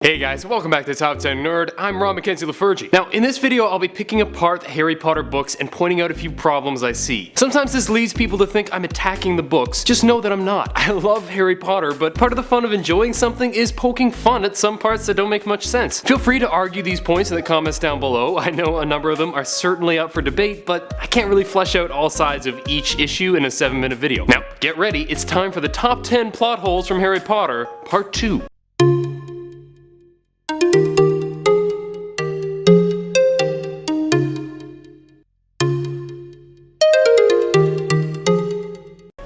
Hey guys, welcome back to Top 10 Nerd. I'm Rob Mackenzie LaFergie. Now, in this video, I'll be picking apart the Harry Potter books and pointing out a few problems I see. Sometimes this leads people to think I'm attacking the books. Just know that I'm not. I love Harry Potter, but part of the fun of enjoying something is poking fun at some parts that don't make much sense. Feel free to argue these points in the comments down below. I know a number of them are certainly up for debate, but I can't really flesh out all sides of each issue in a 7-minute video. Now, get ready, it's time for the top 10 plot holes from Harry Potter, part 2.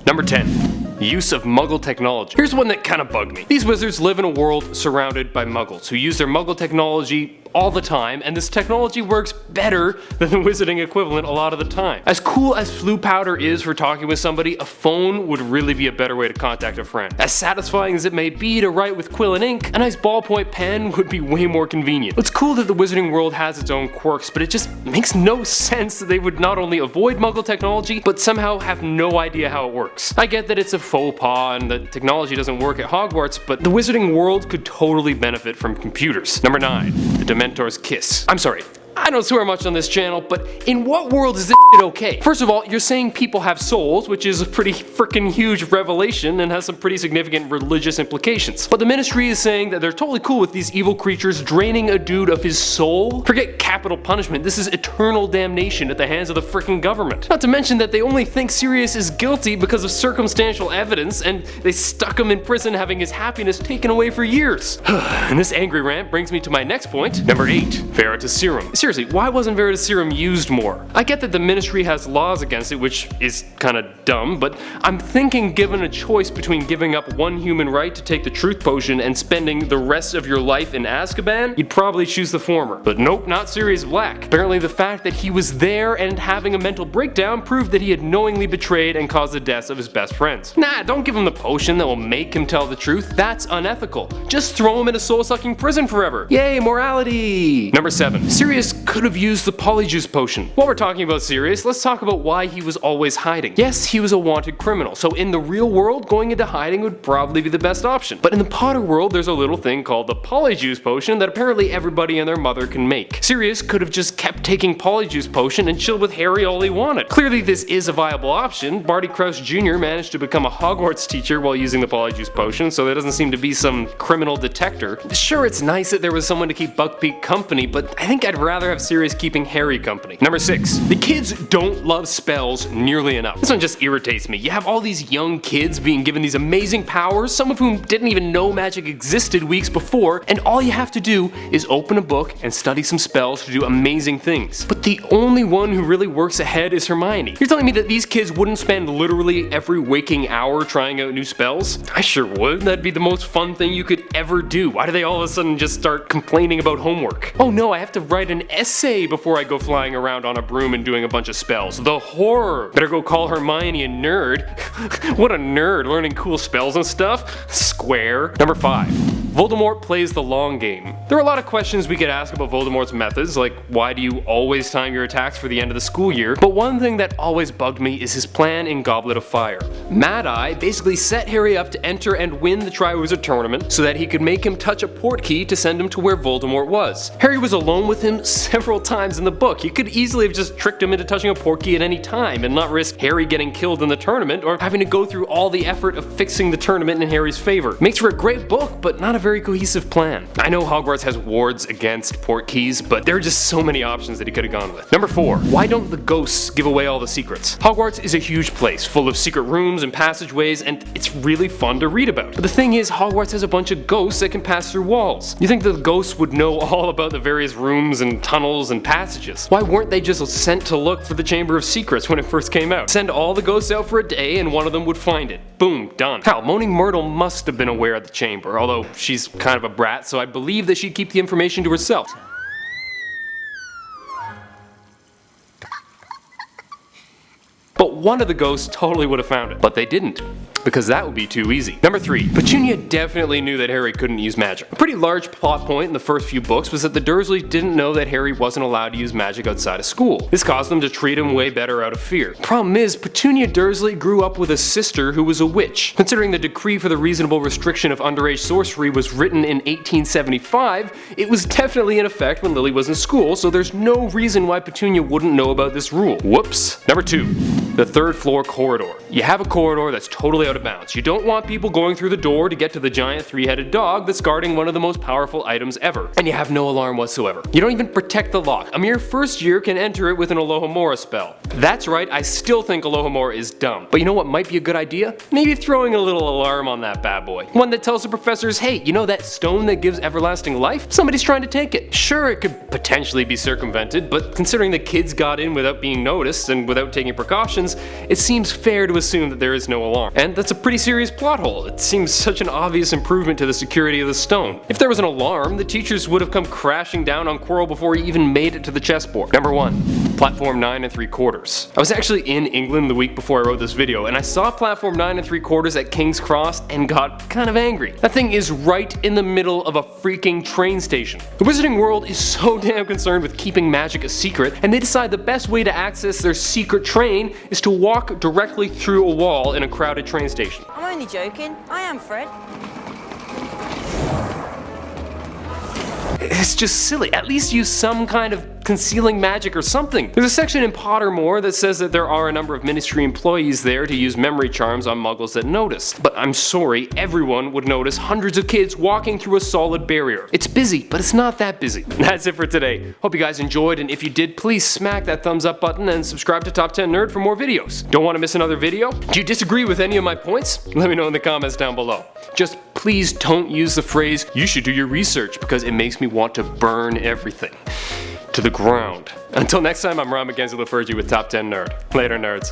Number 10. Use of Muggle technology. Here's one that kinda bugged me. These wizards live in a world surrounded by Muggles, who use their Muggle technology all the time, and this technology works better than the wizarding equivalent a lot of the time. As cool as flu powder is for talking with somebody, a phone would really be a better way to contact a friend. As satisfying as it may be to write with quill and ink, a nice ballpoint pen would be way more convenient. It's cool that the wizarding world has its own quirks, but it just makes no sense that they would not only avoid Muggle technology, but somehow have no idea how it works. I get that it's a faux pas and the technology doesn't work at Hogwarts, but the wizarding world could totally benefit from computers. Number 9. The Dementor's kiss. I'm sorry, I don't swear much on this channel, but in what world is this shit okay? First of all, you're saying people have souls, which is a pretty freaking huge revelation and has some pretty significant religious implications. But the Ministry is saying that they're totally cool with these evil creatures draining a dude of his soul? Forget capital punishment, this is eternal damnation at the hands of the freaking government. Not to mention that they only think Sirius is guilty because of circumstantial evidence, and they stuck him in prison having his happiness taken away for years. And this angry rant brings me to my next point. Number 8. VERITASERUM. Seriously, why wasn't VERITASERUM used more? I get that the Ministry has laws against it, which is kinda dumb, but I'm thinking given a choice between giving up one human right to take the truth potion and spending the rest of your life in Azkaban, you'd probably choose the former. But nope, not Sirius Black. Apparently the fact that he was there and having a mental breakdown proved that he had knowingly betrayed and caused the deaths of his best friends. Nah, don't give him the potion that will make him tell the truth. That's unethical. Just throw him in a soul-sucking prison forever. Yay, morality! Number 7. Sirius could have used the polyjuice potion. While we're talking about Sirius, let's talk about why he was always hiding. Yes, he was a wanted criminal, so in the real world, going into hiding would probably be the best option. But in the Potter world, there's a little thing called the polyjuice potion that apparently everybody and their mother can make. Sirius could have just kept taking polyjuice potion and chilled with Harry all he wanted. Clearly this is a viable option. Barty Crouch Jr. managed to become a Hogwarts teacher while using the polyjuice potion, so there doesn't seem to be some criminal detector. Sure, it's nice that there was someone to keep Buckbeak company, but I think I'd rather have Sirius keeping Harry company. Number 6. The kids don't love spells nearly enough. This one just irritates me. You have all these young kids being given these amazing powers, some of whom didn't even know magic existed weeks before, and all you have to do is open a book and study some spells to do amazing things. But the only one who really works ahead is Hermione. You're telling me that these kids wouldn't spend literally every waking hour trying out new spells? I sure would. That'd be the most fun thing you could ever do. Why do they all of a sudden just start complaining about homework? Oh no, I have to write an essay before I go flying around on a broom and doing a bunch of spells. The horror! Better go call Hermione a nerd. What a nerd, learning cool spells and stuff. Square. Number 5. Voldemort plays the long game. There are a lot of questions we could ask about Voldemort's methods, like why do you always time your attacks for the end of the school year, but one thing that always bugged me is his plan in Goblet of Fire. Mad Eye basically set Harry up to enter and win the Triwizard Tournament so that he could make him touch a portkey to send him to where Voldemort was. Harry was alone with him several times in the book. He could easily have just tricked him into touching a portkey at any time and not risk Harry getting killed in the tournament or having to go through all the effort of fixing the tournament in Harry's favor. Makes for a great book, but not a very cohesive plan. I know Hogwarts has wards against portkeys, but there are just so many options that he could have gone with. Number 4. Why don't the ghosts give away all the secrets? Hogwarts is a huge place, full of secret rooms and passageways, and it's really fun to read about. But the thing is, Hogwarts has a bunch of ghosts that can pass through walls. You think the ghosts would know all about the various rooms and tunnels and passages? Why weren't they just sent to look for the Chamber of Secrets when it first came out? Send all the ghosts out for a day and one of them would find it. Boom, done. Hell, Moaning Myrtle must have been aware of the chamber, although she's kind of a brat, so I believe that she'd keep the information to herself. But one of the ghosts totally would have found it, but they didn't. because that would be too easy. Number 3. Petunia definitely knew that Harry couldn't use magic. A pretty large plot point in the first few books was that the Dursleys didn't know that Harry wasn't allowed to use magic outside of school. This caused them to treat him way better out of fear. Problem is, Petunia Dursley grew up with a sister who was a witch. Considering the decree for the reasonable restriction of underage sorcery was written in 1875, it was definitely in effect when Lily was in school, so there's no reason why Petunia wouldn't know about this rule. Whoops. Number 2. The 3rd floor corridor. You have a corridor that's totally out of bounds. You don't want people going through the door to get to the giant 3-headed dog that's guarding one of the most powerful items ever. And you have no alarm whatsoever. You don't even protect the lock. A mere first year can enter it with an Alohomora spell. That's right, I still think Alohomora is dumb. But you know what might be a good idea? Maybe throwing a little alarm on that bad boy. One that tells the professors, hey, you know that stone that gives everlasting life? Somebody's trying to take it. Sure, it could potentially be circumvented, but considering the kids got in without being noticed and without taking precautions, it seems fair to assume that there is no alarm. And that's a pretty serious plot hole. It seems such an obvious improvement to the security of the stone. If there was an alarm, the teachers would have come crashing down on Quirrell before he even made it to the chessboard. Number 1. Platform 9 3/4. I was actually in England the week before I wrote this video, and I saw platform 9 3/4 at King's Cross and got kind of angry. That thing is right in the middle of a freaking train station. The Wizarding World is so damn concerned with keeping magic a secret, and they decide the best way to access their secret train is to walk directly through a wall in a crowded train station. I'm only joking. I am Fred. It's just silly. At least use some kind of concealing magic or something. There's a section in Pottermore that says that there are a number of ministry employees there to use memory charms on muggles that notice. But I'm sorry, everyone would notice hundreds of kids walking through a solid barrier. It's busy, but it's not that busy. That's it for today. Hope you guys enjoyed, and if you did, please smack that thumbs up button and subscribe to Top 10 Nerd for more videos. Don't want to miss another video? Do you disagree with any of my points? Let me know in the comments down below. Just please don't use the phrase, you should do your research, because it makes me want to burn everything to the ground. Until next time, I'm Ron McKenzie LaFergie with Top 10 Nerd. Later, nerds.